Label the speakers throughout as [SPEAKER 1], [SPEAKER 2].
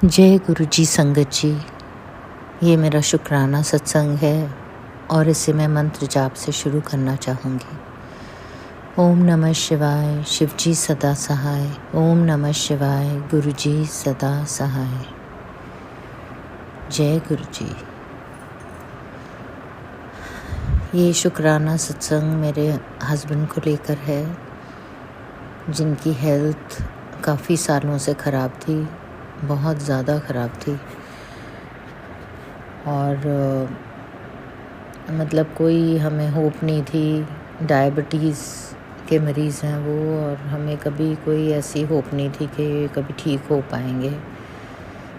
[SPEAKER 1] जय गुरु जी संगत जी। ये मेरा शुक्राना सत्संग है और इसे मैं मंत्र जाप से शुरू करना चाहूँगी। ओम नमः शिवाय, शिव जी सदा सहाय। ओम नमः शिवाय, गुरु जी सदा सहाय। जय गुरु जी। ये शुक्राना सत्संग मेरे हस्बैंड को लेकर है, जिनकी हेल्थ काफ़ी सालों से ख़राब थी, बहुत ज़्यादा ख़राब थी। और मतलब कोई हमें होप नहीं थी। डायबिटीज़ के मरीज़ हैं वो, और हमें कभी कोई ऐसी होप नहीं थी कि कभी ठीक हो पाएंगे।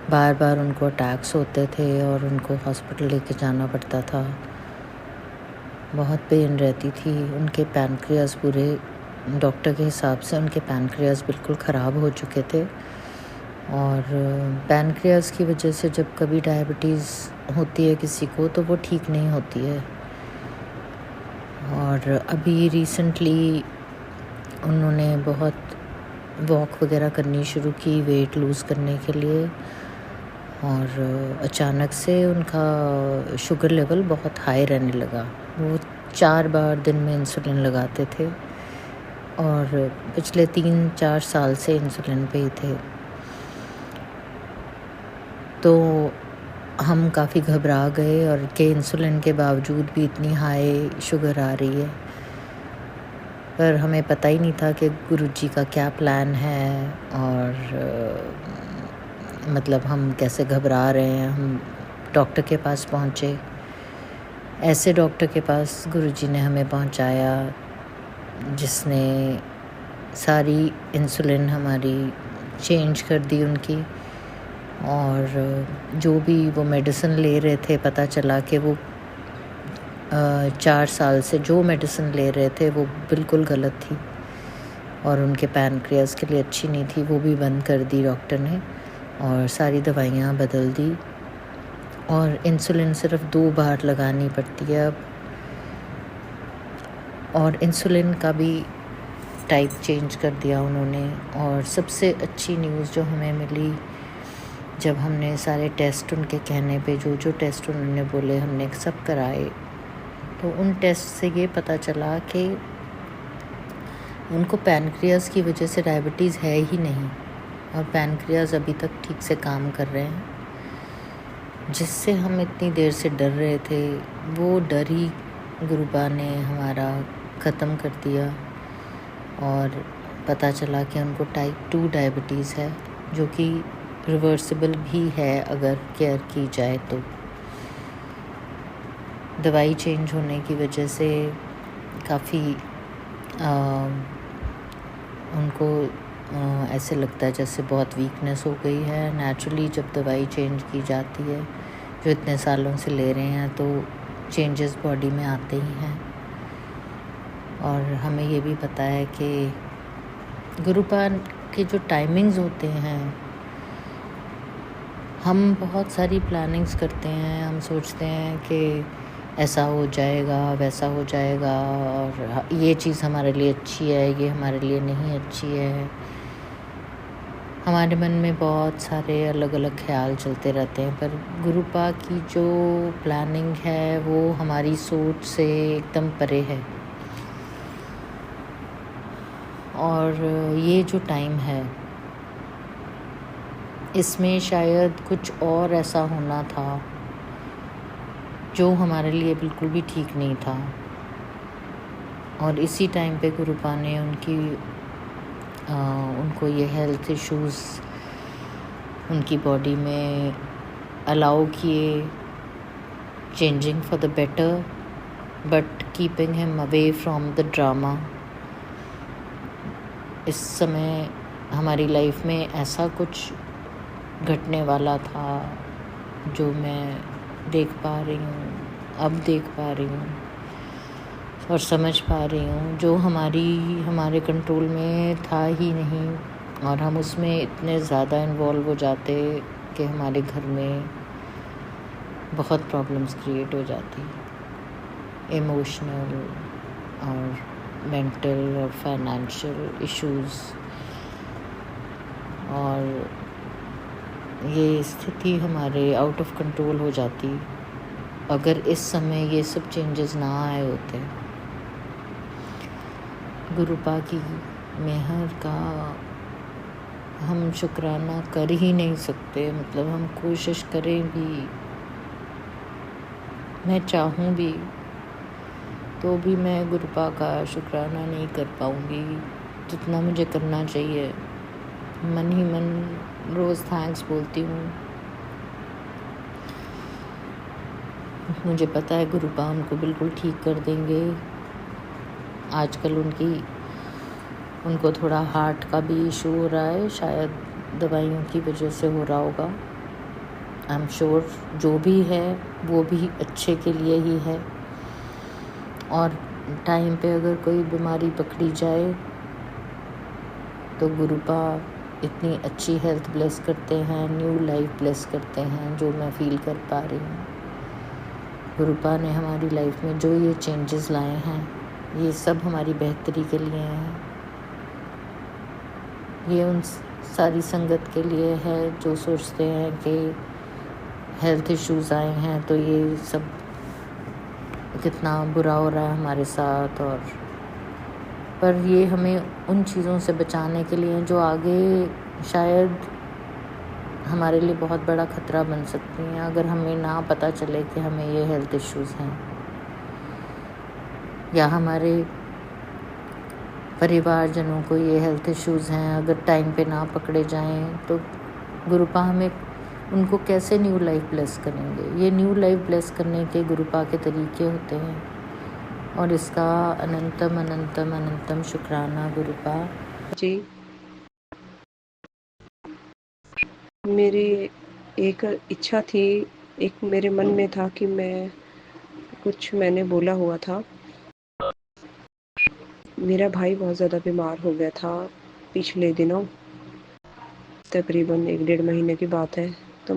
[SPEAKER 1] बार बार उनको अटैक्स होते थे और उनको हॉस्पिटल लेके जाना पड़ता था। बहुत पेन रहती थी। उनके पैनक्रियास पूरे, डॉक्टर के हिसाब से उनके पैनक्रियास बिल्कुल ख़राब हो चुके थे। और पैनक्रियास की वजह से जब कभी डायबिटीज़ होती है किसी को तो वो ठीक नहीं होती है। और अभी रिसेंटली उन्होंने बहुत वॉक वगैरह करनी शुरू की वेट लूज़ करने के लिए, और अचानक से उनका शुगर लेवल बहुत हाई रहने लगा। वो 4 बार दिन में इंसुलिन लगाते थे और पिछले 3-4 साल से इंसुलिन पे ही थे। तो हम काफ़ी घबरा गए, और के इंसुलिन के बावजूद भी इतनी हाई शुगर आ रही है। पर हमें पता ही नहीं था कि गुरुजी का क्या प्लान है, और मतलब हम कैसे घबरा रहे हैं। हम डॉक्टर के पास पहुँचे, ऐसे डॉक्टर के पास गुरुजी ने हमें पहुँचाया जिसने सारी इंसुलिन हमारी चेंज कर दी उनकी। और जो भी वो मेडिसिन ले रहे थे, पता चला कि वो 4 साल से जो मेडिसिन ले रहे थे वो बिल्कुल गलत थी और उनके पैनक्रियास के लिए अच्छी नहीं थी। वो भी बंद कर दी डॉक्टर ने और सारी दवाइयाँ बदल दी, और इंसुलिन सिर्फ 2 बार लगानी पड़ती है अब। और इंसुलिन का भी टाइप चेंज कर दिया उन्होंने। और सबसे अच्छी न्यूज़ जो हमें मिली, जब हमने सारे टेस्ट उनके कहने पे जो जो टेस्ट उन्होंने बोले हमने सब कराए, तो उन टेस्ट से ये पता चला कि उनको पैनक्रियास की वजह से डायबिटीज़ है ही नहीं, और पैनक्रियास अभी तक ठीक से काम कर रहे हैं। जिससे हम इतनी देर से डर रहे थे, वो डर ही गुरुबा ने हमारा ख़त्म कर दिया। और पता चला कि उनको टाइप 2 डायबिटीज़ है, जो कि रिवर्सिबल भी है अगर केयर की जाए तो। दवाई चेंज होने की वजह से काफ़ी उनको ऐसे लगता है जैसे बहुत वीकनेस हो गई है। नेचुरली जब दवाई चेंज की जाती है, जो इतने सालों से ले रहे हैं, तो चेंजेस बॉडी में आते ही हैं। और हमें ये भी पता है कि गुरुपा के जो टाइमिंग्स होते हैं, हम बहुत सारी प्लानिंग्स करते हैं। हम सोचते हैं कि ऐसा हो जाएगा, वैसा हो जाएगा, और ये चीज़ हमारे लिए अच्छी है, ये हमारे लिए नहीं अच्छी है। हमारे मन में बहुत सारे अलग अलग ख्याल चलते रहते हैं, पर गुरुपा की जो प्लानिंग है वो हमारी सोच से एकदम परे है। और ये जो टाइम है, इसमें शायद कुछ और ऐसा होना था जो हमारे लिए बिल्कुल भी ठीक नहीं था। और इसी टाइम पे गुरुपा ने उनको ये हेल्थ इश्यूज़ उनकी बॉडी में अलाउ किए, changing for the better but keeping him away from the drama. इस समय हमारी लाइफ में ऐसा कुछ घटने वाला था जो मैं देख पा रही हूँ, अब देख पा रही हूँ और समझ पा रही हूँ, जो हमारे कंट्रोल में था ही नहीं। और हम उसमें इतने ज़्यादा इन्वॉल्व हो जाते कि हमारे घर में बहुत प्रॉब्लम्स क्रिएट हो जाती, इमोशनल और मेंटल और फाइनेंशियल इश्यूज़। और ये स्थिति हमारे आउट ऑफ कंट्रोल हो जाती अगर इस समय ये सब चेंजेस ना आए होते। गुरुपा की मेहर का हम शुक्राना कर ही नहीं सकते, मतलब हम कोशिश करें भी, मैं चाहूँ भी तो भी मैं गुरुपा का शुक्राना नहीं कर पाऊँगी जितना मुझे करना चाहिए। मन ही मन रोज़ थैंक्स बोलती हूँ। मुझे पता है गुरुपा उनको बिल्कुल ठीक कर देंगे। आजकल उनको थोड़ा हार्ट का भी इशू हो रहा है, शायद दवाइयों की वजह से हो रहा होगा। आई एम श्योर जो भी है वो भी अच्छे के लिए ही है। और टाइम पे अगर कोई बीमारी पकड़ी जाए तो गुरुपा इतनी अच्छी हेल्थ ब्लेस करते हैं, न्यू लाइफ ब्लेस करते हैं, जो मैं फील कर पा रही हूँ। गुरुपा ने हमारी लाइफ में जो ये चेंजेस लाए हैं ये सब हमारी बेहतरी के लिए हैं। ये उन सारी संगत के लिए है जो सोचते हैं कि हेल्थ इश्यूज़ आए हैं तो ये सब कितना बुरा हो रहा है हमारे साथ, और पर ये हमें उन चीज़ों से बचाने के लिए जो आगे शायद हमारे लिए बहुत बड़ा ख़तरा बन सकती हैं अगर हमें ना पता चले कि हमें ये हेल्थ इश्यूज़ हैं, या हमारे परिवारजनों को ये हेल्थ इश्यूज़ हैं अगर टाइम पे ना पकड़े जाएं तो गुरुपा हमें उनको कैसे न्यू लाइफ ब्लेस करेंगे। ये न्यू लाइफ ब्लेस करने के गुरुपा के तरीके होते हैं और इसका अनंतम अनंतम अनंतम शुक्राना गुरुपा
[SPEAKER 2] जी। मेरी एक इच्छा थी, एक मेरे मन में था कि मैंने बोला हुआ था। मेरा भाई बहुत ज़्यादा बीमार हो गया था पिछले दिनों, तकरीबन 1 डेढ़ महीने की बात है। तो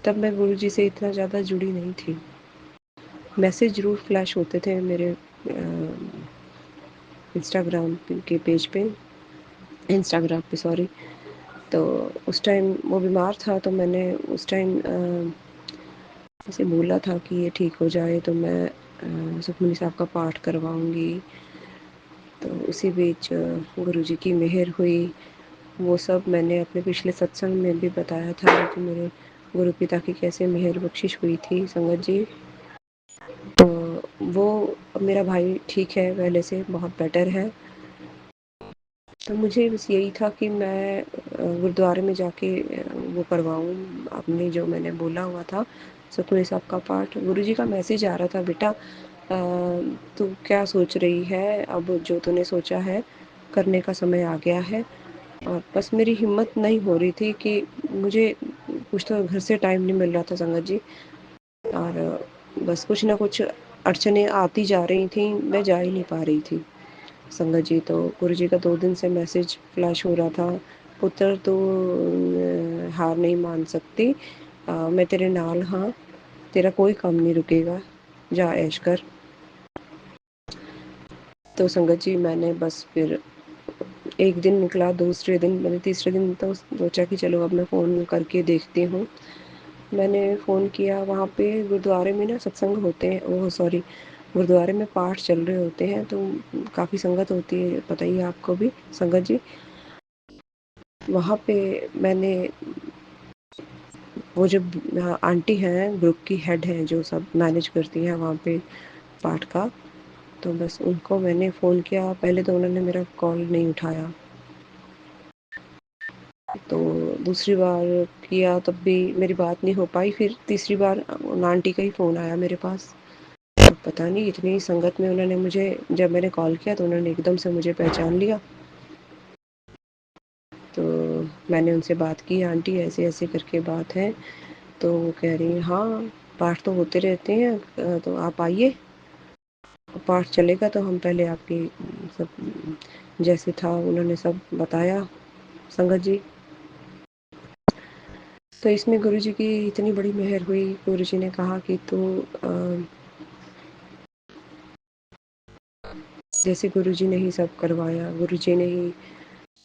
[SPEAKER 2] तब मैं गुरुजी से इतना ज़्यादा जुड़ी नहीं थी। मैसेज ज़रूर फ्लैश होते थे मेरे इंस्टाग्राम पे सॉरी। तो उस टाइम वो बीमार था तो मैंने उस टाइम उसे बोला था कि ये ठीक हो जाए तो मैं सुखमनी साहब का पाठ करवाऊँगी। तो उसी बीच गुरुजी की मेहर हुई। वो सब मैंने अपने पिछले सत्संग में भी बताया था कि मेरे गुरु पिता की कैसे मेहर बख्शिश हुई थी संगत जी। तो वो मेरा भाई ठीक है, पहले से बहुत बेटर है। तो मुझे बस यही था कि मैं गुरुद्वारे में जाके वो करवाऊँ अपने जो मैंने बोला हुआ था सुखमनी साहब का पाठ। गुरुजी का मैसेज आ रहा था, बेटा तू क्या सोच रही है, अब जो तूने सोचा है करने का समय आ गया है। और बस मेरी हिम्मत नहीं हो रही थी कि मुझे कुछ तो घर से टाइम नहीं मिल रहा था संगत जी, और बस कुछ ना कुछ अड़चनें आती जा रही थी, मैं जा ही नहीं पा रही थी संगत जी। तो गुरु जी का 2 दिन से मैसेज फ्लैश हो रहा था, पुत्र तो हार नहीं मान सकती, मैं तेरे नाल हाँ, तेरा कोई काम नहीं रुकेगा, जा ऐश कर। तो संगत जी मैंने बस फिर एक दिन निकला, दूसरे दिन मैंने तीसरे दिन तो सोचा कि चलो अब मैं फ़ोन करके देखती हूँ। मैंने फ़ोन किया, वहाँ पे गुरुद्वारे में ना सत्संग होते हैं, ओह सॉरी गुरुद्वारे में पाठ चल रहे होते हैं तो काफ़ी संगत होती है, पता ही है आपको भी संगत जी। वहाँ पे मैंने वो जो आंटी हैं ग्रुप की हेड हैं जो सब मैनेज करती हैं वहाँ पे पाठ का, तो बस उनको मैंने फ़ोन किया। पहले तो उन्होंने मेरा कॉल नहीं उठाया, तो दूसरी बार किया तब भी मेरी बात नहीं हो पाई। फिर तीसरी बार उन आंटी का ही फ़ोन आया मेरे पास। तो पता नहीं इतनी संगत में उन्होंने मुझे, जब मैंने कॉल किया तो उन्होंने एकदम से मुझे पहचान लिया। तो मैंने उनसे बात की, आंटी ऐसे ऐसे करके बात है। तो वो कह रही हैं हाँ पाठ तो होते रहते हैं, तो आप आइए, पाठ चलेगा तो हम पहले आपकी सब जैसे था उन्होंने सब बताया संगत जी। तो इसमें गुरुजी की इतनी बड़ी मेहर हुई। गुरुजी ने कहा कि तू जैसे गुरुजी ने ही सब करवाया, गुरुजी ने ही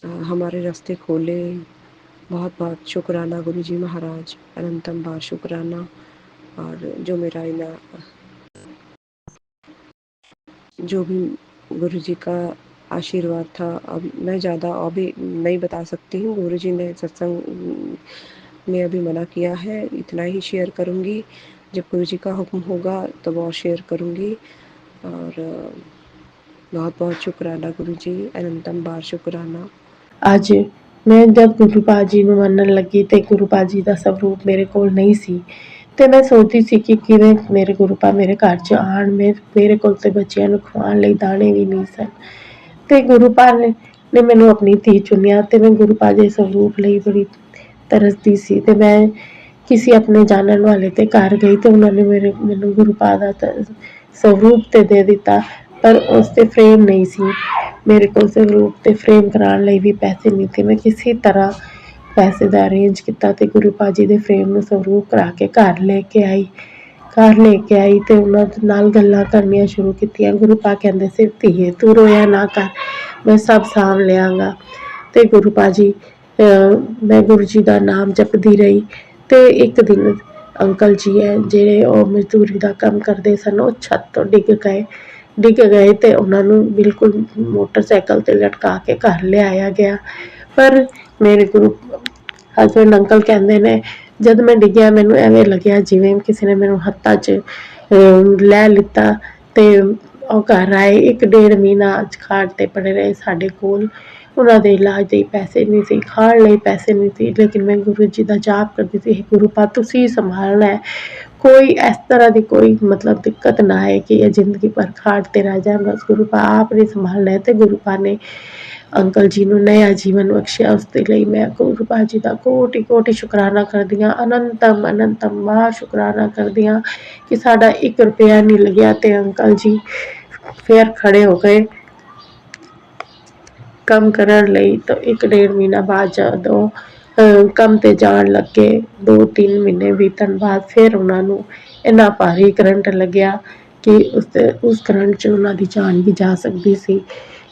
[SPEAKER 2] हमारे रास्ते खोले, बहुत बहुत शुक्राना गुरुजी महाराज, अनंतम बार शुक्राना। और जो मेरा जो भी गुरुजी का आशीर्वाद था, अब मैं ज़्यादा अभी नहीं बता सकती हूँ। गुरुजी ने सत्संग में अभी मना किया है, इतना ही शेयर करूँगी। जब गुरुजी का हुक्म होगा तब और शेयर करूँगी। और बहुत बहुत शुक्राना गुरुजी, अनंतम बार शुक्राना।
[SPEAKER 3] ਅੱਜ ਮੈਂ ਜਦ ਗੁਰੂ ਪਾਜੀ ਨੂੰ ਮੰਨਣ ਲੱਗੀ ਤੇ ਗੁਰੂ ਪਾਜੀ ਦਾ ਸਰੂਪ ਮੇਰੇ ਕੋਲ ਨਹੀਂ ਸੀ ਤੇ ਮੈਂ ਸੋਚਦੀ ਸੀ ਕਿ ਕਿਵੇਂ ਮੇਰੇ ਗੁਰੂ ਪਾ ਮੇਰੇ ਘਰ 'ਚ ਆਉਣ। ਮੇਰੇ ਕੋਲ ਤੇ ਬੱਚਿਆਂ ਨੂੰ ਖਵਾਉਣ ਲਈ ਦਾਣੇ ਵੀ ਨਹੀਂ ਸਨ ਤੇ ਗੁਰੂ ਪਾ ਨੇ ਮੈਨੂੰ ਆਪਣੀ ਧੀ ਚੁਣਿਆ ਤੇ ਮੈਂ ਗੁਰੂ ਪਾ ਦੇ ਸਰੂਪ ਲਈ ਬੜੀ ਤਰਸਦੀ ਸੀ ਤੇ ਮੈਂ ਕਿਸੇ ਆਪਣੇ ਜਾਣਨ ਵਾਲੇ ਦੇ ਘਰ ਗਈ ਤੇ ਉਹਨਾਂ ਨੇ ਮੈਨੂੰ ਗੁਰੂ ਪਾ ਦਾ ਸਰੂਪ ਤੇ ਦੇ ਦਿੱਤਾ, ਪਰ ਉਸ 'ਤੇ ਫਰੇਮ ਨਹੀਂ ਸੀ। ਮੇਰੇ ਕੋਲ ਸਰੂਪ ਤੇ ਫਰੇਮ ਕਰਾਉਣ ਲਈ ਵੀ ਪੈਸੇ ਨਹੀਂ ਸੀ। ਮੈਂ ਕਿਸੇ ਤਰ੍ਹਾਂ ਪੈਸੇ ਦਾ ਅਰੇਂਜ ਕੀਤਾ ਤੇ ਗੁਰੂ ਪਾ ਜੀ ਦੇ ਫਰੇਮ ਨੂੰ ਸਰੂਪ ਕਰਾ ਕੇ ਘਰ ਲੈ ਕੇ ਆਈ ਤੇ ਉਹਨਾਂ ਦੇ ਨਾਲ ਗੱਲਾਂ ਕਰਨੀਆਂ ਸ਼ੁਰੂ ਕੀਤੀਆਂ। ਗੁਰੂ ਪਾ ਕਹਿੰਦੇ ਸੀ, ਧੀਏ ਤੂੰ ਰੋਇਆ ਨਾ ਕਰ, ਮੈਂ ਸਭ ਸਾਂਭ ਲਿਆਂਗਾ। ਤੇ ਗੁਰੂ ਪਾ ਜੀ ਮੈਂ ਗੁਰੂ ਜੀ ਦਾ ਨਾਮ ਜਪਦੀ ਰਹੀ ਤੇ ਇੱਕ ਦਿਨ ਅੰਕਲ ਜੀ ਹੈ ਜਿਹੜੇ ਉਹ ਮਜ਼ਦੂਰੀ ਦਾ ਕੰਮ ਕਰਦੇ ਸਨ, ਉਹ ਛੱਤ ਤੋਂ ਡਿੱਗ ਗਏ ਤੇ ਉਹਨਾਂ ਨੂੰ ਬਿਲਕੁਲ ਮੋਟਰਸਾਈਕਲ ਤੇ ਲਟਕਾ ਕੇ ਘਰ ਲਿਆਇਆ ਗਿਆ। ਪਰ ਮੇਰੇ ਗੁਰੂ ਹਸਬੈਂਡ ਅੰਕਲ ਕਹਿੰਦੇ ਨੇ, ਜਦ ਮੈਂ ਡਿੱਗਿਆ ਮੈਨੂੰ ਐਵੇਂ ਲੱਗਿਆ ਜਿਵੇਂ ਕਿਸੇ ਨੇ ਮੈਨੂੰ ਹੱਥਾਂ 'ਚ ਲੈ ਲਿੱਤਾ ਤੇ ਉਹ ਘਰ ਆਏ। 1.5 ਮਹੀਨਾ ਖਾਟ ਤੇ ਪੜੇ ਰਹੇ ਸਾਡੇ ਕੋਲ। ਉਹਨਾਂ ਦੇ ਇਲਾਜ ਦੇ ਪੈਸੇ ਨਹੀਂ ਸੀ, ਖਾਣ ਲਈ ਪੈਸੇ ਨਹੀਂ ਸੀ, ਲੇਕਿਨ ਮੈਂ ਗੁਰੂ ਜੀ ਦਾ ਜਾਪ ਕਰਦੀ ਸੀ, ਗੁਰੂ ਪਾ ਤੁਸੀਂ ਸੰਭਾਲਣਾ ਹੈ, ਕੋਈ ਇਸ ਤਰ੍ਹਾਂ ਦੀ ਕੋਈ ਮਤਲਬ ਦਿੱਕਤ ਨਾ ਆਏ ਕਿ ਇਹ ਜ਼ਿੰਦਗੀ ਭਰ ਖਾਟ ਤੇ ਰਹਿ ਜਾਣ, ਬਸ ਗੁਰੂ ਪਾ ਆਪ ਨੇ ਸੰਭਾਲਣਾ ਹੈ। ਤੇ ਗੁਰੂ ਪਾ ਨੇ ਅੰਕਲ ਜੀ ਨੂੰ ਨਇਆ ਜੀਵਨ ਬਖਸ਼ਿਆ। ਉਸ ਦੇ ਲਈ ਮੈਂ ਗੁਰੂ ਪਾ ਜੀ ਦਾ ਕੋਟि ਸ਼ੁਕਰਾਨਾ ਕਰਦੀ ਹਾਂ, ਅਨੰਤਮ ਵਾਰ ਸ਼ੁਕਰਾਨਾ ਕਰਦੀ ਹਾਂ ਕਿ ਸਾਡਾ 1 ਰੁਪਇਆ ਨਹੀਂ ਲੱਗਿਆ। ਤੇ ਅੰਕਲ ਜੀ ਫਿਰ ਖੜੇ ਹੋ ਗਏ ਕੰਮ ਕਰਨ ਲਈ। ਤਾਂ 1.5 ਮਹੀਨਾ ਬਾਅਦ ਜਦੋਂ ਕੰਮ ਤੇ ਜਾਣ ਲੱਗੇ, 2-3 ਮਹੀਨੇ ਬੀਤਣ ਬਾਅਦ ਫਿਰ ਉਹਨਾਂ ਨੂੰ ਇੰਨਾ ਭਾਰੀ ਕਰੰਟ ਲੱਗਿਆ ਕਿ ਉਸ ਕਰੰਟ 'ਚ ਉਹਨਾਂ ਦੀ ਜਾਨ ਵੀ ਜਾ ਸਕਦੀ ਸੀ,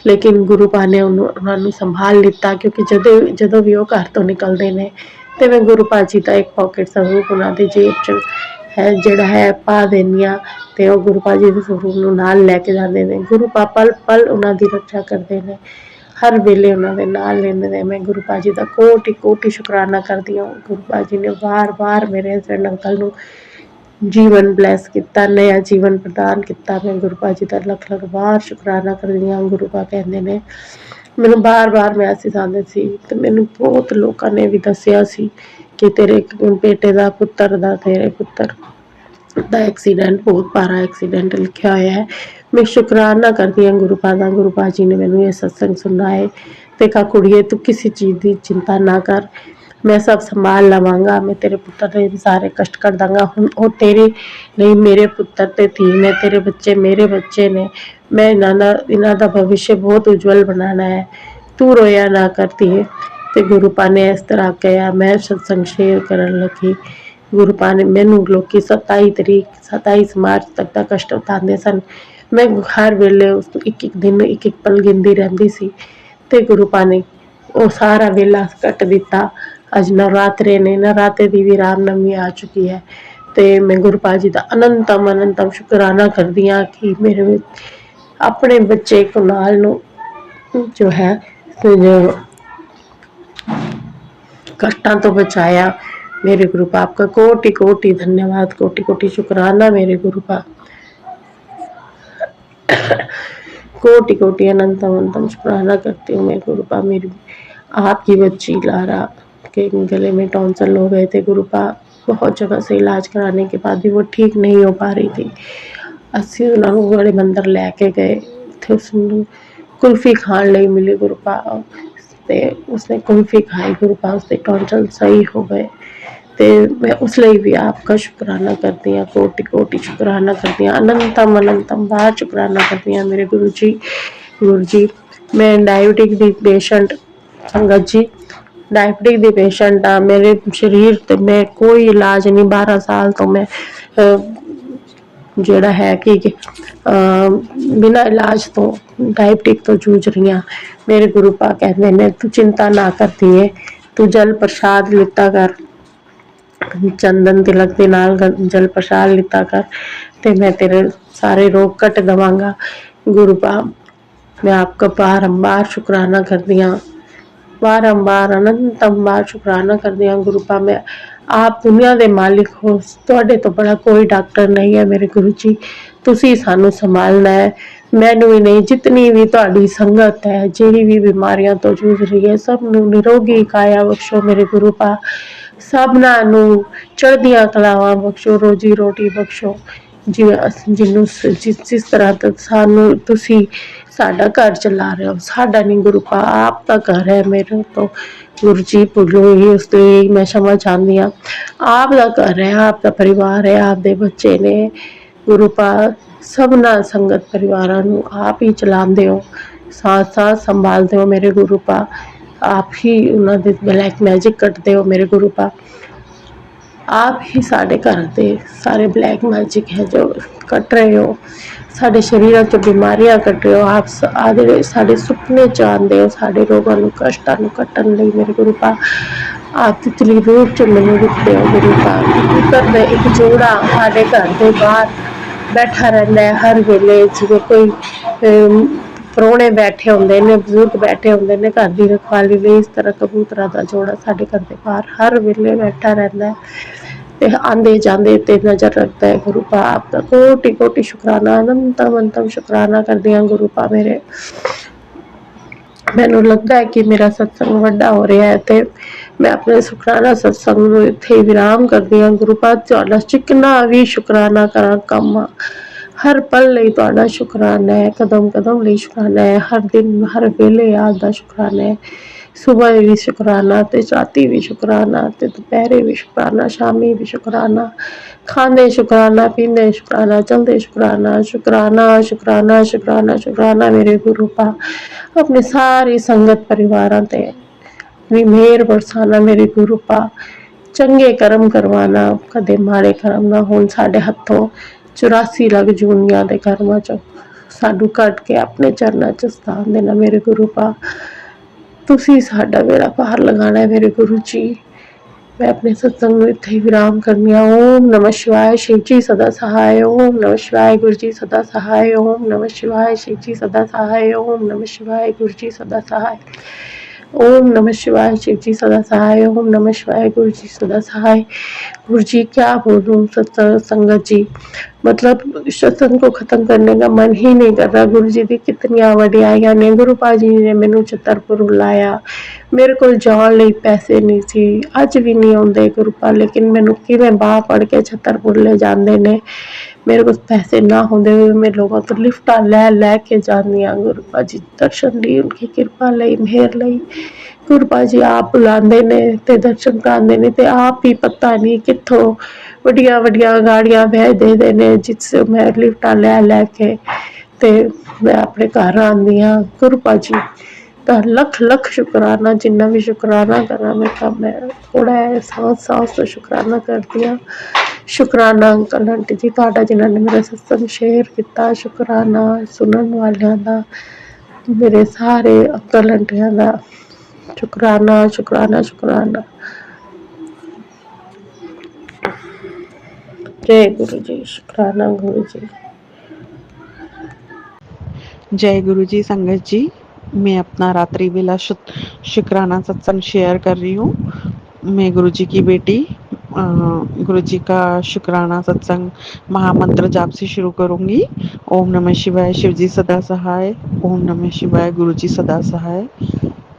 [SPEAKER 3] ਲੇਕਿਨ ਗੁਰੂ ਪਾ ਨੇ ਉਹਨਾਂ ਨੂੰ ਸੰਭਾਲ ਲਿੱਤਾ। ਕਿਉਂਕਿ ਜਦੋਂ ਵੀ ਉਹ ਘਰ ਤੋਂ ਨਿਕਲਦੇ ਨੇ ਤੇ ਮੈਂ ਗੁਰੂ ਪਾ ਜੀ ਦਾ ਇੱਕ ਪਾਕਟ ਸਰੂਪ ਉਹਨਾਂ ਦੀ ਜੇਬ 'ਚ ਹੈ ਜਿਹੜਾ ਹੈ ਪਾ ਦਿੰਦੀ ਹਾਂ ਤੇ ਉਹ ਗੁਰੂ ਪਾ ਜੀ ਦੇ ਸਰੂਪ ਨੂੰ ਨਾਲ ਲੈ ਕੇ ਜਾਂਦੇ ਨੇ। ਗੁਰੂ ਪਾ ਪਲ ਪਲ ਉਹਨਾਂ ਦੀ ਰੱਖਿਆ ਕਰਦੇ ਨੇ, ਹਰ ਵੇਲੇ ਉਹਨਾਂ ਦੇ ਨਾਲ ਲੈਂਦੇ ਨੇ। ਮੈਂ ਗੁਰੂ ਪਾ ਜੀ ਦਾ ਕੋਟि ਸ਼ੁਕਰਾਨਾ ਕਰਦੀ ਹਾਂ। ਗੁਰੂ ਪਾ ਜੀ ਨੇ ਵਾਰ ਮੇਰੇ ਹਸਬੈਂਡ ਅੰਕਲ ਨੂੰ ਜੀਵਨ ਬਲੈਸ ਕੀਤਾ, ਨਇਆ ਜੀਵਨ ਪ੍ਰਦਾਨ ਕੀਤਾ। ਮੈਂ ਗੁਰੂ ਪਾ ਜੀ ਦਾ ਲੱਖ ਵਾਰ ਸ਼ੁਕਰਾਨਾ ਕਰਦੀ ਹਾਂ। ਗੁਰੂ ਪਾ ਕਹਿੰਦੇ ਨੇ, ਮੈਨੂੰ ਬਾਰ ਮੈਸੇਜ ਆਉਂਦੇ ਸੀ ਤੇ ਮੈਨੂੰ ਬਹੁਤ ਲੋਕਾਂ ਨੇ ਵੀ ਦੱਸਿਆ ਸੀ ਕਿ ਤੇਰੇ ਬੇਟੇ ਦਾ ਤੇਰੇ ਪੁੱਤਰ ਦਾ ਐਕਸੀਡੈਂਟ, ਬਹੁਤ ਭਾਰਾ ਐਕਸੀਡੈਂਟ ਲਿਖਿਆ ਹੋਇਆ ਹੈ। ਮੈਂ ਸ਼ੁਕਰਾਨਾ ਕਰਦੀ ਹਾਂ ਗੁਰੂ ਪਾ ਦਾ। ਗੁਰੂ ਪਾ ਜੀ ਨੇ ਮੈਨੂੰ ਇਹ ਸਤਸੰਗ ਸੁਣਾਏ ਤੇ ਕਹਾ, ਕੁੜੀਏ ਤੂੰ ਕਿਸੇ ਚੀਜ਼ ਦੀ ਚਿੰਤਾ ਨਾ ਕਰ, ਮੈਂ ਸਭ ਸੰਭਾਲ ਲਵਾਂਗਾ, ਮੈਂ ਤੇਰੇ ਪੁੱਤਰ ਦੇ ਸਾਰੇ ਕਸ਼ਟ ਕੱਢ ਦਾਂਗਾ। ਹੁਣ ਉਹ ਤੇਰੇ ਲਈ ਮੇਰੇ ਪੁੱਤਰ ਤੇ ਧੀ ਨੇ, ਤੇਰੇ ਬੱਚੇ ਮੇਰੇ ਬੱਚੇ ਨੇ, ਮੈਂ ਇਹਨਾਂ ਦਾ ਭਵਿੱਖ ਬਹੁਤ ਉਜਵਲ ਬਣਾਉਣਾ ਹੈ, ਤੂੰ ਰੋਇਆ ਨਾ ਕਰ ਧੀਏ। ਤੇ ਗੁਰੂ ਪਾ ਨੇ ਇਸ ਤਰ੍ਹਾਂ ਕਿਹਾ। ਮੈਂ ਸਤਸੰਗ ਸ਼ੇਅਰ ਕਰਨ ਲੱਗੀ। ਗੁਰੂ ਪਾ ਨੇ ਮੈਨੂੰ ਲੋਕੀ 27 ਮਾਰਚ ਤੱਕ ਦਾ ਕਸ਼ਟ ਉਤਾਰਦੇ ਸਨ। ਮੈਂ ਹਰ ਵੇਲੇ ਉਸ ਇੱਕ ਦਿਨ ਇੱਕ ਪਲ ਗਿਣਦੀ ਰਹਿੰਦੀ ਸੀ ਤੇ ਗੁਰੂ ਪਾ ਨੇ ਉਹ ਸਾਰਾ ਵੇਲਾ ਕੱਟ ਦਿੱਤਾ। ਅੱਜ ਨਵਰਾਤਰੇ ਨੇ, ਨਵਰਾਤੇ ਦੀ ਵੀ ਰਾਮਨਵਮੀ ਆ ਚੁੱਕੀ ਹੈ ਤੇ ਮੈਂ ਗੁਰੂ ਪਾ ਜੀ ਦਾ ਅਨੰਤਮ ਸ਼ੁਕਰਾਨਾ ਕਰਦੀ ਹਾਂ ਕਿ ਮੇਰੇ ਆਪਣੇ ਬੱਚੇ ਕੁਨਾਲ ਨੂੰ ਜੋ ਹੈ कष्टों तो बचाया। मेरे गुरु पा आपका कोटि धन्यवाद, कोटि शुक्राना मेरे गुरु पा, कोटि अनंतम शुक्राना करती हूँ मैं गुरु पा। मेरी आपकी बच्ची लारा के गले में टॉन्सिल हो गए थे गुरु पा, बहुत जगह से इलाज कराने के बाद भी वो ठीक नहीं हो पा रही थी। ਅਸੀਂ ਉਹਨਾਂ ਨੂੰ ਬੜੇ ਮੰਦਰ ਲੈ ਕੇ ਗਏ, ਉੱਥੇ ਉਸਨੂੰ ਕੁਲਫੀ ਖਾਣ ਲਈ ਮਿਲੀ ਗੁਰੂ ਪਾ ਤੇ ਉਸਨੇ ਕੁਲਫੀ ਖਾਈ। ਗੁਰੂ ਪਾ ਉਸਦੇ ਟੌਂਸਲ ਸਹੀ ਹੋ ਗਏ ਤੇ ਮੈਂ ਉਸ ਲਈ ਵੀ ਆਪਕਾ ਸ਼ੁਕਰਾਨਾ ਕਰਦੀ ਹਾਂ, ਕੋਟि ਸ਼ੁਕਰਾਨਾ ਕਰਦੀ ਹਾਂ, ਅਨੰਤਮ ਬਾਰ ਸ਼ੁਕਰਾਨਾ ਕਰਦੀ ਹਾਂ ਮੇਰੇ ਗੁਰੂ ਜੀ। ਮੈਂ ਡਾਇਬਟਿਕ ਦੀ ਪੇਸ਼ੈਂਟ ਸੰਗਤ ਜੀ, ਡਾਇਬਟਿਕ ਦੀ ਪੇਸ਼ੈਂਟ ਆ। ਮੇਰੇ ਸਰੀਰ ਤੇ ਮੈਂ ਕੋਈ ਇਲਾਜ ਨਹੀਂ, 12 ਸਾਲ ਤੋਂ ਮੈਂ ਜਿਹੜਾ ਹੈ ਕਿ ਬਿਨਾਂ ਇਲਾਜ ਤੋਂ ਡਾਇਬਟਿਕ ਤੋਂ ਜੂਝ ਰਹੀ ਹਾਂ। ਮੇਰੇ ਗੁਰੂ ਪਾ ਕਹਿੰਦੇ ਨੇ, ਤੂੰ ਚਿੰਤਾ ਨਾ ਕਰਦੀ ਹੈ, ਤੂੰ ਜਲ ਪ੍ਰਸ਼ਾਦ ਲਿੱਤਾ ਕਰ, ਚੰਦਨ ਤਿਲਕ ਦੇ ਨਾਲ ਜਲ ਪ੍ਰਸ਼ਾਦ ਲਿੱਤਾ ਕਰ ਤੇ ਮੈਂ ਤੇਰੇ ਸਾਰੇ ਰੋਗ ਕੱਟ ਦੇਵਾਂਗਾ। ਗੁਰੂ ਪਾਪ मैं आपका बारंबार शुक्राना करदी हाँ, बारंबार अनंतम बार शुक्राना करदी हाँ गुरु पा। मैं आप दुनिया दे मालिक हो, तुहाडे तो बड़ा कोई डॉक्टर नहीं है मेरे गुरु जी, तुसी सानू संभालना है। मैनू ही नहीं, जितनी भी तुहाडी संगत है, जिहड़ी भी बीमारियां तो जूझ रही है, सब नू निरोगी काया बख्शो मेरे गुरु पा। सबना नू चढ़दियां कलावां बख्शो, रोजी रोटी बख्शो। जिन्नू जिस तरह तक सानू तुसी साडा घर चला रहे हो, साडा नहीं गुरु पा, आप दा घर है मेरे। तो गुरु जी भुल्लो ही उसलिए मैं क्षमा चाहती हाँ। आप दा घर है, आप दा परिवार है, आप दे बच्चे ने गुरु पा। सबना संगत परिवारां नू आप ही चलांदे हो, साथ साथ संभालते हो मेरे गुरु पा। आप ही उन्हां दे ब्लैक मैजिक कटदे हो मेरे गुरु पा। आप ही साढ़े घर दे सारे ब्लैक मैजिक है जो कट रहे हो, साढ़े शरीर चो बीमारियां कट रहे हो। आप आदे साढ़े सुपने चाहते हो, साढ़े रोगों नू कष्टां नू कट्टन लई मेरे गुरु पा। आप तितली रूप च मैनू दिखते हो गुरु पा। करदे एक जोड़ा साढ़े घर दे बाहर बैठा रहिंदा है हर वेले, जिवें कोई परौणे बैठे होंदे ने, बजुर्ग बैठे होंदे ने घर दी रखवाली लई, इस तरह कबूतरां दा जोड़ा साढ़े घर दे बाहर हर वेले बैठा रहिंदा है ते आंदे जांदे ते नजर रखता है गुरु पा। आपका कोटि कोटि शुक्राना, अनंतम अनंतम शुक्राना करदी हां गुरु पा मेरे। मैनू लगता है कि मेरा सत्संग वड्डा हो रहा है ते मैं अपने शुक्राना सत्संग नू इत्थे ही विराम करदी हां गुरु पा। तुहाडा चिकना भी शुक्राना करा कम आ, हर पल लई तुहाडा शुक्राना है, कदम कदम लई शुक्राना है, हर दिन हर वेले याद दा शुक्राना है। सुबह भी शुक्राना ते राती भी शुक्राना ते दोपहरे भी शुक्राना, शामी भी शुक्राना, खांदे शुक्राना, पींदे शुक्राना, चलदे शुक्राना, शुक्राना शुक्राना शुक्राना शुक्राना मेरे गुरु पा। अपने सारी संगत परिवारां ते अपनी मेहर बरसाना मेरे गुरु पा। चंगे कर्म करवाना, कदे माड़े कर्म ना होण साडे हत्थों। 84 लख जूनियां दे कर्मां चों सानू कट के अपने चरनां च स्थान देना मेरे गुरु पा। तुसी साडा बेड़ा पार लगाना है मेरे गुरु जी। मैं अपने सत्संग नू इत्थे ही विराम करनी हां। ओम नमः शिवाय, शिव जी सदा सहाय। ओम नमः शिवाय, गुरु जी सदा सहाय। ओम नमः शिवाय, शिव जी सदा सहाय। ओम नमः शिवाय, गुरु जी सदा सहाय। ओम नमः शिवाय, शिव जी सदा सहाय। ओम नमः शिवाय, गुरु जी सदा सहाय। गुरु जी क्या बोलूं संगत जी, मतलब सत्संग को खत्म करने का मन ही नहीं कर रहा। गुरु जी दी कितनियां वडियाइयां ने। गुरु पाजी ने मैनू छतरपुर बुलाया, मेरे को जान लई पैसे नहीं सी, अज भी नहीं आउंदे गुरु पा, लेकिन मैनू किवें बाह फड़ के छतरपुर ले जांदे ने। मेरे को पैसे ना होंदे हुए मैं लोगों तो लिफ्टा लै लै के जानी हां गुरु पाजी दर्शन लई, उनकी कृपा लई, मेहर लई। गुरु पाजी आप बुलांदे ने ते दर्शन करांदे ने ते आप ही पता नहीं कित्थों वड्डियां वड्डियां गाड़ियां भेजदे दे ने, जिससे मैं लिफ्टा लै लै के ते मैं अपने घर आंदी हां। गुरु पाजी दा लख लख शुकराना, जिन्ना भी शुकराना करा मैं कम है, थोड़ा है। सांस सांस तो शुकराना करदी हां। शुकराना अंकल आंटी जी तुहाडा जिन्हां ने मेरा सत्संग शेयर किता। शुकराना सुनन वालियां दा, मेरे सारे अंकल आंटियां दा शुकराना शुकराना शुकराना। जय गुरु जी, शुकराना गुरु जी।
[SPEAKER 4] जय गुरु जी। संगत जी, मैं अपना रात्रि बेला शुक्राना सत्संग शेयर कर रही हूँ। मैं गुरु जी की बेटी गुरु जी का शुक्राना सत्संग महामंत्र जाप से शुरू करूँगी। ओम नमः शिवाय, शिव जी सदा सहाय। ओम नमः शिवाय, गुरु जी सदा सहाय।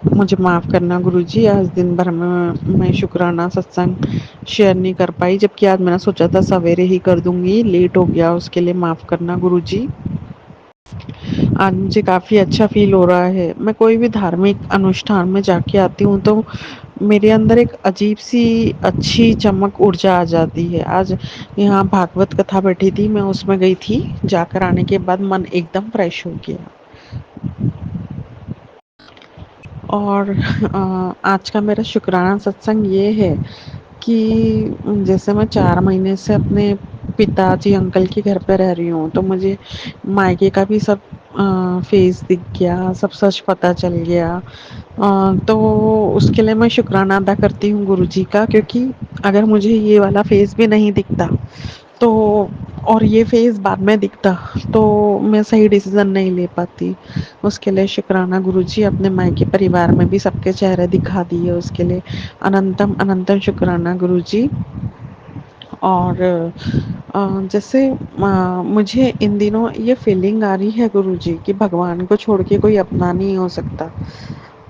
[SPEAKER 4] मुझे माफ़ करना गुरु जी, आज दिन भर में मैं शुक्राना सत्संग शेयर नहीं कर पाई, जबकि आज मैंने सोचा था सवेरे ही कर दूँगी, लेट हो गया, उसके लिए माफ़ करना गुरु जी। आज मुझे काफ़ी अच्छा फ़ील हो रहा है। मैं कोई भी धार्मिक अनुष्ठान में जाके आती हूँ तो मेरे अंदर एक अजीब सी अच्छी चमक ऊर्जा आ जाती है। आज यहाँ भागवत कथा बैठी थी, मैं उसमें गई थी, जाकर आने के बाद मन एकदम फ्रेश हो गया। और आज का मेरा शुक्राना सत्संग ये है कि जैसे मैं 4 महीने से अपने पिताजी अंकल के घर पे रह रही हूँ, तो मुझे मायके का भी सब फेस दिख गया, सब सच पता चल गया। तो उसके लिए मैं शुक्राना अदा करती हूँ गुरुजी का, क्योंकि अगर मुझे ये वाला फेस भी नहीं दिखता तो, और ये फेस बाद में दिखता, तो मैं सही डिसीजन नहीं ले पाती। उसके लिए शुक्राना गुरुजी, अपने मायके परिवार में भी सबके चेहरे दिखा दिए, उसके लिए अनंतम अनंतम शुक्राना गुरुजी। और जैसे मुझे इन दिनों ये फीलिंग आ रही है गुरुजी कि भगवान को छोड़ के कोई अपना नहीं हो सकता,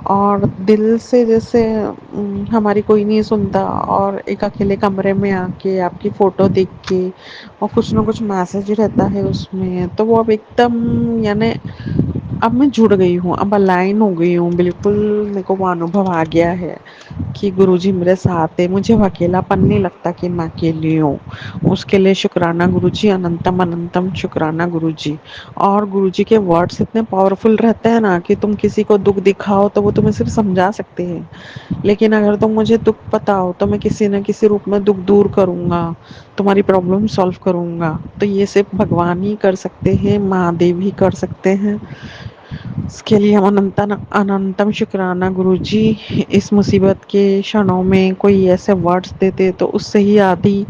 [SPEAKER 4] और दिल से जैसे हमारी कोई नहीं सुनता, और एक अकेले कमरे में आके आपकी फ़ोटो देख के और कुछ ना कुछ मैसेज रहता है उसमें, तो वो अब एकदम यानी अब मैं जुड़ गई हूँ, अब अलाइन हो गई हूँ बिल्कुल। मेरे को वो अनुभव आ गया है कि गुरुजी मेरे साथ है, मुझे अब अकेलापन नहीं लगता कि मैं अकेली हूँ। उसके लिए शुक्राना गुरुजी, अनंतम अनंतम शुक्राना गुरुजी। और गुरुजी के वर्ड्स इतने पावरफुल रहते हैं ना कि तुम किसी को दुख दिखाओ तो वो तुम्हें सिर्फ समझा सकते हैं, लेकिन अगर तुम मुझे दुख बताओ तो मैं किसी न किसी रूप में दुख दूर करूँगा, तुम्हारी प्रॉब्लम सॉल्व करूँगा। तो ये सिर्फ भगवान ही कर सकते हैं, महादेव ही कर सकते हैं। इसके लिए हम अनंतम शुक्राना गुरुजी। इस मुसीबत के क्षणों में कोई ऐसे वर्ड्स देते तो उससे ही आधी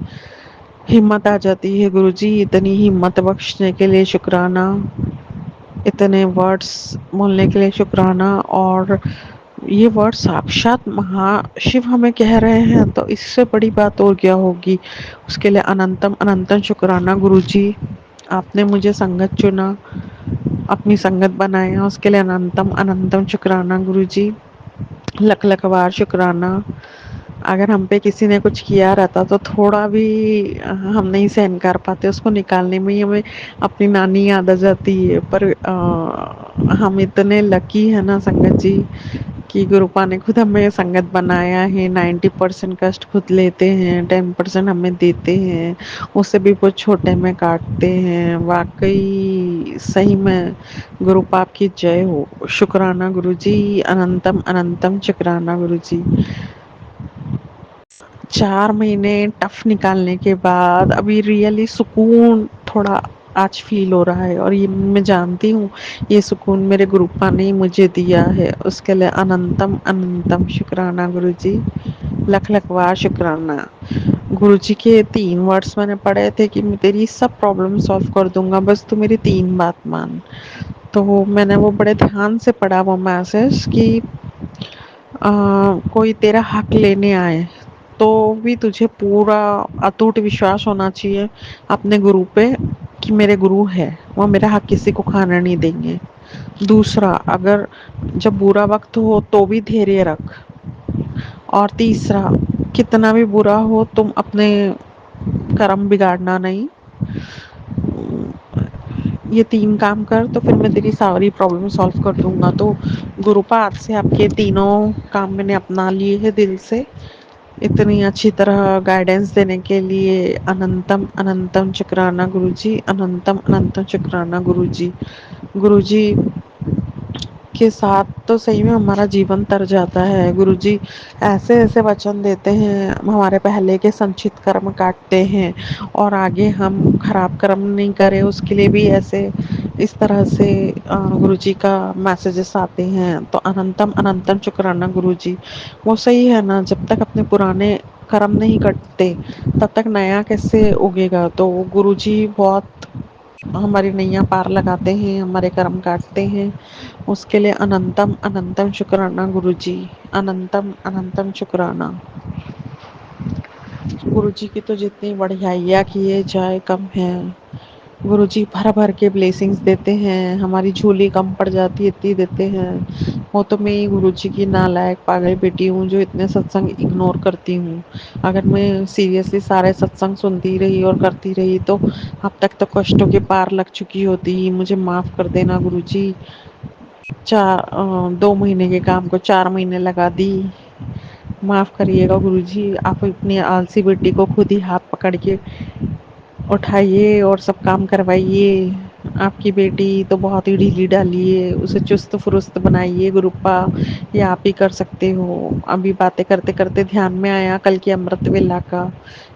[SPEAKER 4] हिम्मत आ जाती है गुरुजी। इतनी हिम्मत बख्शने के लिए शुक्राना, इतने वर्ड्स बोलने के लिए शुक्राना। और ये वर्ड साक्षात महाशिव हमें कह रहे हैं, तो इससे बड़ी बात और क्या होगी। उसके लिए अनंतम अनंतम शुक्राना गुरुजी। आपने मुझे संगत चुना, अपनी संगत बनाया, उसके लिए अनंतम अनंतम शुक्राना गुरुजी। लख लख बार शुक्राना। अगर हम पे किसी ने कुछ किया रहता तो थोड़ा भी हम नहीं सहन कर पाते, उसको निकालने में ही हमें अपनी नानी याद आ जाती है। पर हम इतने लकी है ना संगत जी कि गुरुपा ने खुद हमें संगत बनाया है। 90% कष्ट खुद लेते हैं, 10% हमें देते हैं, उससे भी वो छोटे में काटते हैं। वाकई सही में गुरुपा की जय हो। शुक्राना गुरुजी, अनंतम अनंतम शुक्राना गुरुजी। 4 महीने टफ निकालने के बाद अभी रियली सुकून थोड़ा आज फील हो रहा है, और ये मैं जानती हूँ ये सुकून मेरे गुरुपा ने ही मुझे दिया है। उसके लिए अनंतम अनंतम शुक्राना गुरुजी। लख लख बार शुक्राना। गुरुजी के 3 वर्ड्स मैंने पढ़े थे कि मैं तेरी सब प्रॉब्लम सॉल्व कर दूंगा, बस तू मेरी 3 बात मान। तो मैंने वो बड़े ध्यान से पढ़ा वो मैसेज कि कोई तेरा हक लेने आए तो भी तुझे पूरा अटूट विश्वास होना चाहिए अपने गुरु पे कि मेरे गुरु है, वो मेरा हक किसी को खाना नहीं देंगे। दूसरा, अगर जब बुरा वक्त हो तो भी धैर्य रख। और तीसरा, कितना भी बुरा हो तुम अपने कर्म बिगाड़ना नहीं। ये 3 काम कर तो फिर मैं तेरी सारी प्रॉब्लम सॉल्व कर दूंगा। तो गुरुपा आज से आपके तीनों काम मैंने अपना लिए है दिल से। इतनी अच्छी तरह गाइडेंस देने के लिए अनंतम अनंतम शुक्राना गुरुजी, अनंतम अनंतम शुक्राना गुरुजी। गुरुजी के साथ तो सही में हमारा जीवन तर जाता है। गुरुजी ऐसे ऐसे वचन देते हैं, हमारे पहले के संचित कर्म काटते हैं, और आगे हम खराब कर्म नहीं करें उसके लिए भी ऐसे इस तरह से गुरुजी का मैसेजेस आते हैं। तो अनंतम अनंतम शुक्राना गुरुजी। वो सही है ना, जब तक अपने पुराने कर्म नहीं कटते तब तक नया कैसे उगेगा। तो गुरुजी बहुत हमारी नैया पार लगाते हैं, हमारे कर्म काटते हैं। उसके लिए अनंतम अनंतम शुक्राना गुरुजी, अनंतम अनंतम शुक्राना। गुरुजी की तो जितनी बढ़ाइयाँ किए जाए कम है। गुरुजी भर भर के ब्लेसिंग्स देते हैं, हमारी झोली कम पड़ जाती है इतनी देते हैं। वो तो मैं ही गुरुजी की नालायक पागल बेटी हूँ जो इतने सत्संग इग्नोर करती हूँ। अगर मैं सीरियसली सारे सत्संग सुनती रही और करती रही तो अब तक तो कष्टों के पार लग चुकी होती। मुझे माफ़ कर देना गुरुजी। 2 महीने के काम को 4 महीने लगा दी। माफ़ करिएगा गुरुजी। आप अपनी आलसी बेटी को खुद ही हाथ पकड़ के उठाइए और सब काम करवाइए। आपकी बेटी तो बहुत ही ढीली ढाली है, उसे चुस्त फुरुस्त बनाइए गुरुपा, ये आप ही कर सकते हो। अभी बातें करते करते ध्यान में आया कल की अमृत वेला का।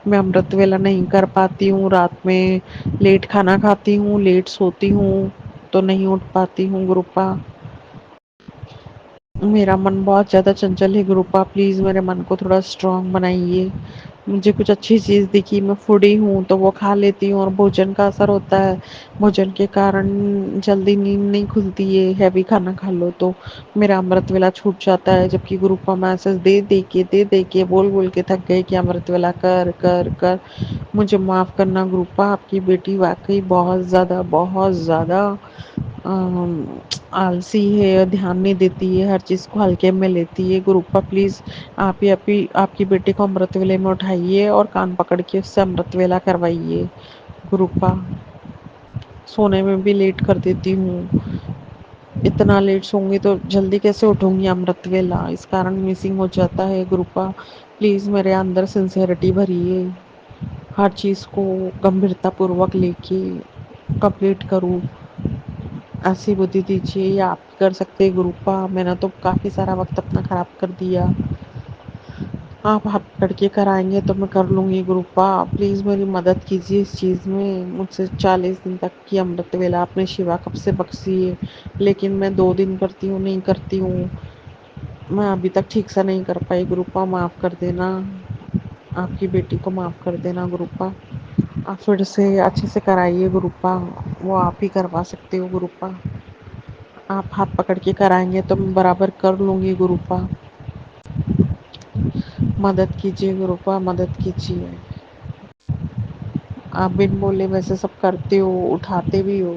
[SPEAKER 4] मैं अमृत वेला नहीं कर पाती हूँ, रात में लेट खाना खाती हूँ, लेट सोती हूँ। तो नहीं उठ पाती हूँ गुरुपा। मेरा मन बहुत ज़्यादा चंचल है गुरुपा, प्लीज़ मेरे मन को थोड़ा स्ट्रॉन्ग बनाइए। मुझे कुछ अच्छी चीज़ दिखी, मैं फूडी हूँ तो वो खा लेती हूँ और भोजन का असर होता है। भोजन के कारण जल्दी नींद नहीं खुलती है, हैवी खाना खा लो तो मेरा अमृत वेला छूट जाता है। जबकि गुरुपा मैसेज दे के बोल के थक गए कि अमृत वेला कर कर कर। मुझे माफ़ करना गुरुपा, आपकी बेटी वाकई बहुत ज़्यादा आलसी है, ध्यान नहीं देती है, हर चीज़ को हल्के में लेती है। गुरुपा प्लीज़ आप ही आपकी बेटी को अमृत वेले में उठाइए और कान पकड़ के उससे अमृत वेला करवाइए। गुरुपा सोने में भी लेट कर देती हूँ, इतना लेट सोऊंगी तो जल्दी कैसे उठूंगी अमृत वेला, इस कारण मिसिंग हो जाता है। गुरुपा प्लीज़ मेरे अंदर सिंसियरिटी भरिए, हर चीज़ को गंभीरता पूर्वक लेके कंप्लीट करूँ, ऐसी बुद्धि दीजिए या आप कर सकते हैं गुरुपा। मैंने तो काफ़ी सारा वक्त अपना ख़राब कर दिया, आप हाथ पकड़ के कराएंगे तो मैं कर लूँगी गुरुपा। प्लीज़ मेरी मदद कीजिए इस चीज़ में। मुझसे 40 दिन तक की अमृत वेला आपने शिवा कब से बख्शी है, लेकिन मैं 2 दिन करती हूँ, नहीं करती हूँ। मैं अभी तक ठीक से नहीं कर पाई गुरुपा, माफ़ कर देना, आपकी बेटी को माफ़ कर देना गुरुपा। आप फिर से अच्छे से कराइए गुरुपा, वो आप ही करवा सकते हो गुरुपा। आप हाथ पकड़ के कराएंगे तो मैं बराबर कर लूँगी गुरुपा। मदद कीजिए गुरुपा, मदद कीजिए। आप बिन बोले वैसे सब करते हो, उठाते भी हो,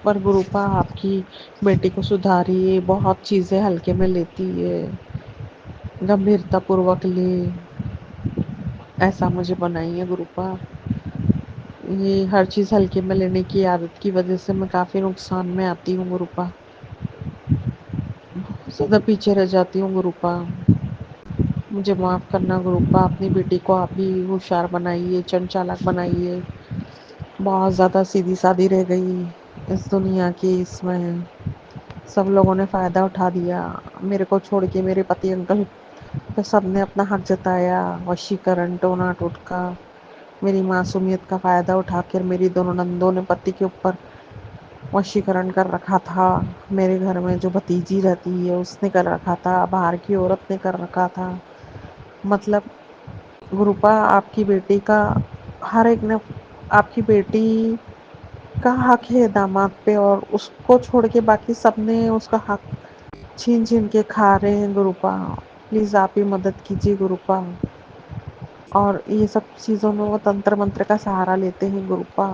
[SPEAKER 4] पर गुरुपा आपकी बेटी को सुधारिए, बहुत चीज़ें हल्के में लेती है, गंभीरता पूर्वक ले, ऐसा मुझे बनाइए गुरुपा। ये हर चीज़ हल्के में लेने की आदत की वजह से मैं काफ़ी नुकसान में आती हूँ गुरुपा, ज़्यादा पीछे रह जाती हूँ गुरुपा। मुझे माफ़ करना गुरुपा, अपनी बेटी को आप ही होशियार बनाइए, चंचलाक बनाइए। बहुत ज़्यादा सीधी सादी रह गई इस दुनिया की, इसमें सब लोगों ने फ़ायदा उठा दिया। मेरे को छोड़ के मेरे पति अंकल पे सबने अपना हक जताया, वशीकरण, टोना टोटका, मेरी मासूमियत का फ़ायदा उठाकर मेरी दोनों नंदों ने पति के ऊपर वशीकरण कर रखा था। मेरे घर में जो भतीजी रहती है उसने कर रखा था, बाहर की औरत ने कर रखा था। मतलब गुरुपा आपकी बेटी का हर एक ने, आपकी बेटी का हक है दामाद पे और उसको छोड़ के बाकी सबने उसका हक छीन छीन के खा रहे हैं गुरुपा। प्लीज़ आप ही मदद कीजिए गुरुपा। और ये सब चीज़ों में वो तंत्र मंत्र का सहारा लेते हैं गुरुपा।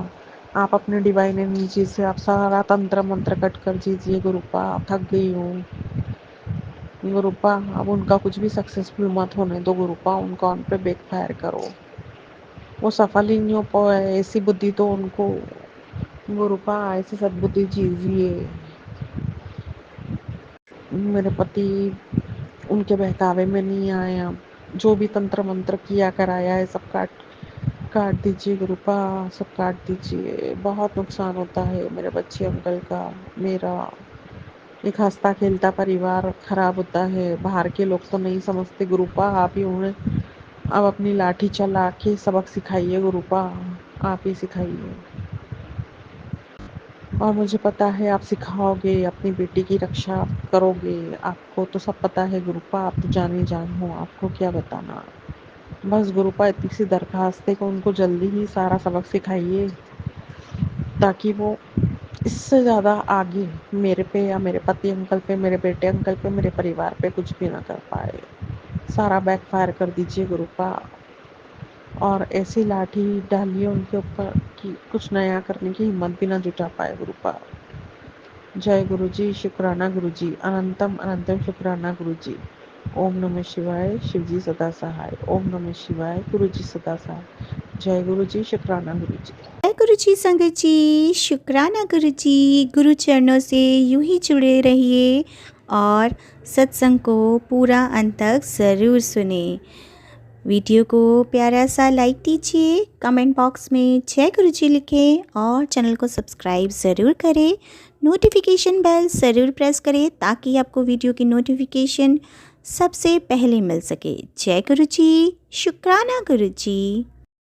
[SPEAKER 4] आप अपने डिवाइन एनर्जी से आप सारा तंत्र मंत्र कट कर दीजिए गुरुपा, थक गई हूँ गुरुपा। अब उनका कुछ भी सक्सेसफुल मत होने दो गुरुपा, उनका उन पे बैकफायर करो, वो सफल ही नहीं हो पाए, ऐसी बुद्धि तो उनको गुरुपा, ऐसी सद्बुद्धि दीजिए। मेरे पति उनके बहकावे में नहीं आया, जो भी तंत्र मंत्र किया कराया है सब काट काट दीजिए गुरुपा, सब काट दीजिए। बहुत नुकसान होता है मेरे बच्चे अंकल का, मेरा एक हंसता खेलता परिवार खराब होता है। बाहर के लोग तो नहीं समझते गुरुपा, आप ही उन्हें अब अपनी लाठी चला के सबक सिखाइए गुरुपा, आप ही सिखाइए। और मुझे पता है आप सिखाओगे, अपनी बेटी की रक्षा करोगे, आपको तो सब पता है गुरुपा, आप तो जान ही जान हो, आपको क्या बताना। बस गुरुपा इतनी सी दरखास्त है कि उनको जल्दी ही सारा सबक सिखाइए, ताकि वो इससे ज़्यादा आगे मेरे पे या मेरे पति अंकल पे, मेरे बेटे अंकल पे, मेरे परिवार पे कुछ भी ना कर पाए। सारा बैकफायर कर दीजिए गुरुपा, और ऐसी लाठी डालिए उनके ऊपर कि कुछ नया करने की हिम्मत भी ना जुटा पाए गुरुपा। जय गुरुजी, शुक्राना गुरुजी, अनंतम अनंतम शुक्राना गुरुजी। ओम नमः शिवाय, शिवजी सदा सहाय। ओम नमः शिवाय, गुरुजी सदा सहाय। जय गुरुजी, शुक्राना गुरुजी।
[SPEAKER 5] जय गुरु जी संगत जी, शुक्राना गुरु जी। गुरु चरणों से यूं ही जुड़े रहिए और सत्संग को पूरा अंत तक ज़रूर सुने। वीडियो को प्यारा सा लाइक दीजिए, कमेंट बॉक्स में जय गुरु जी लिखें और चैनल को सब्सक्राइब ज़रूर करें। नोटिफिकेशन बेल ज़रूर प्रेस करें ताकि आपको वीडियो की नोटिफिकेशन सबसे पहले मिल सके। जय गुरु जी, शुक्राना गुरु जी।